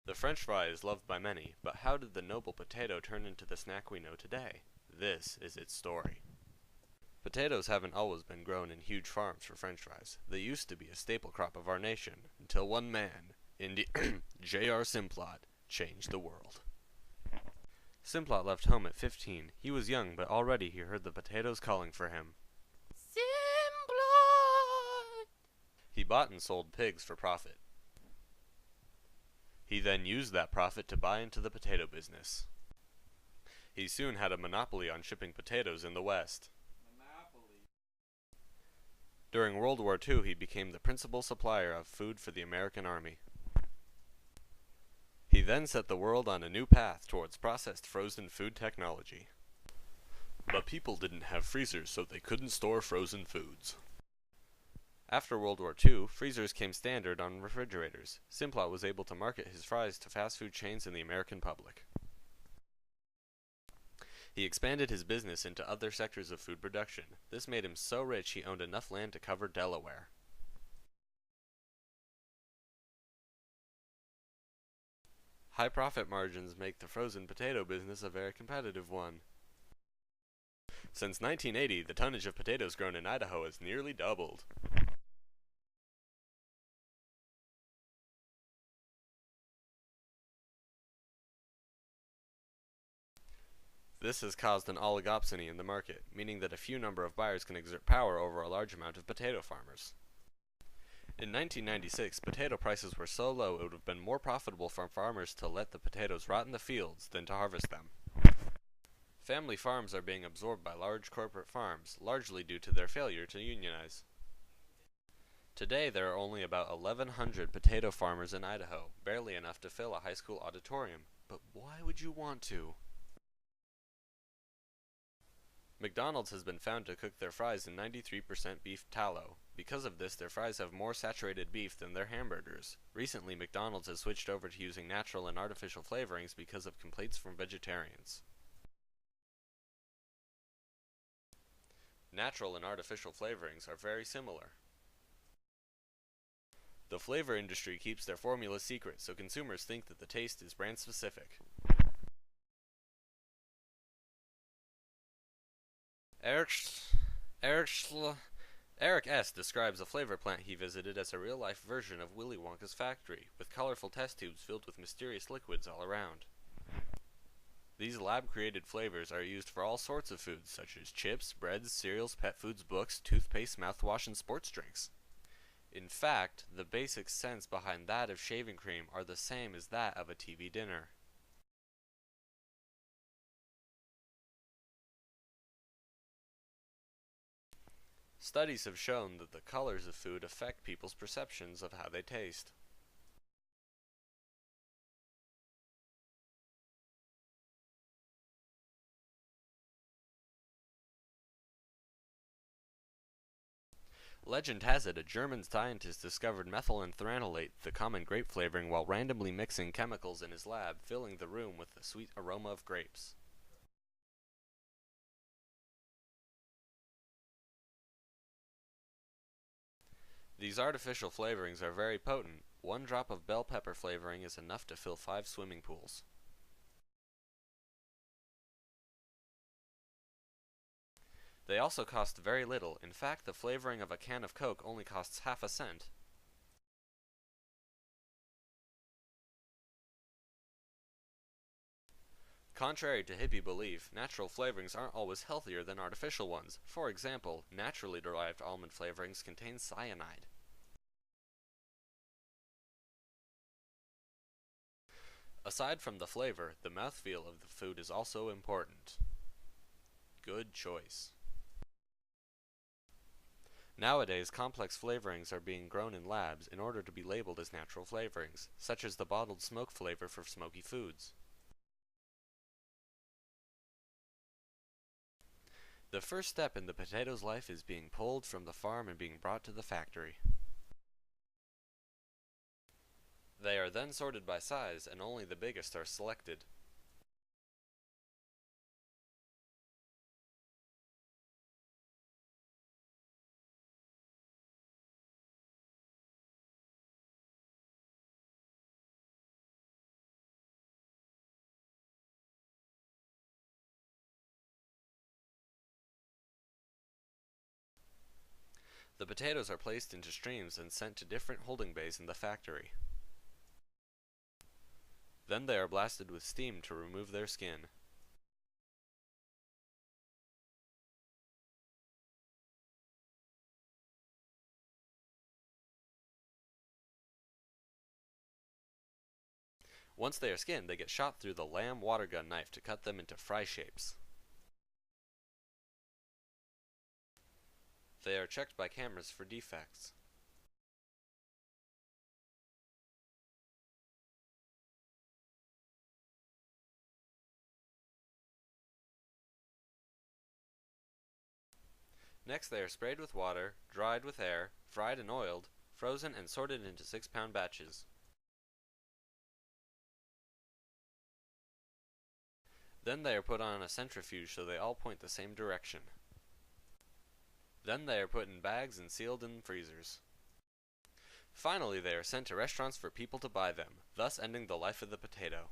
The French fry is loved by many, but how did the noble potato turn into the snack we know today? This is its story. Potatoes haven't always been grown in huge farms for French fries. They used to be a staple crop of our nation, until one man, J.R. Simplot, changed the world. Simplot left home at 15. He was young, but already he heard the potatoes calling for him. Simplot! He bought and sold pigs for profit. He then used that profit to buy into the potato business. He soon had a monopoly on shipping potatoes in the West. During World War II, he became the principal supplier of food for the American Army. He then set the world on a new path towards processed frozen food technology. But people didn't have freezers, so they couldn't store frozen foods. After World War II, freezers came standard on refrigerators. Simplot was able to market his fries to fast food chains and the American public. He expanded his business into other sectors of food production. This made him so rich he owned enough land to cover Delaware. High profit margins make the frozen potato business a very competitive one. Since 1980, the tonnage of potatoes grown in Idaho has nearly doubled. This has caused an oligopsony in the market, meaning that a few number of buyers can exert power over a large amount of potato farmers. In 1996, potato prices were so low it would have been more profitable for farmers to let the potatoes rot in the fields than to harvest them. Family farms are being absorbed by large corporate farms, largely due to their failure to unionize. Today there are only about 1,100 potato farmers in Idaho, barely enough to fill a high school auditorium. But why would you want to? McDonald's has been found to cook their fries in 93% beef tallow. Because of this, their fries have more saturated beef than their hamburgers. Recently, McDonald's has switched over to using natural and artificial flavorings because of complaints from vegetarians. Natural and artificial flavorings are very similar. The flavor industry keeps their formula secret, so consumers think that the taste is brand specific. Eric S. describes a flavor plant he visited as a real-life version of Willy Wonka's factory, with colorful test tubes filled with mysterious liquids all around. These lab-created flavors are used for all sorts of foods, such as chips, breads, cereals, pet foods, books, toothpaste, mouthwash, and sports drinks. In fact, the basic sense behind that of shaving cream are the same as that of a TV dinner. Studies have shown that the colors of food affect people's perceptions of how they taste. Legend has it a German scientist discovered methylanthanolate, the common grape flavoring, while randomly mixing chemicals in his lab, filling the room with the sweet aroma of grapes. These artificial flavorings are very potent. 1 drop of bell pepper flavoring is enough to fill 5 swimming pools. They also cost very little. In fact, the flavoring of a can of Coke only costs half a cent. Contrary to hippie belief, natural flavorings aren't always healthier than artificial ones. For example, naturally derived almond flavorings contain cyanide. Aside from the flavor, the mouthfeel of the food is also important. Good choice. Nowadays, complex flavorings are being grown in labs in order to be labeled as natural flavorings, such as the bottled smoke flavor for smoky foods. The first step in the potato's life is being pulled from the farm and being brought to the factory. They are then sorted by size, and only the biggest are selected. The potatoes are placed into streams and sent to different holding bays in the factory. Then they are blasted with steam to remove their skin. Once they are skinned, they get shot through the Lamb water gun knife to cut them into fry shapes. They are checked by cameras for defects. Next they are sprayed with water, dried with air, fried and oiled, frozen and sorted into 6-pound batches. Then they are put on a centrifuge so they all point the same direction. Then they are put in bags and sealed in freezers. Finally, they are sent to restaurants for people to buy them, thus ending the life of the potato.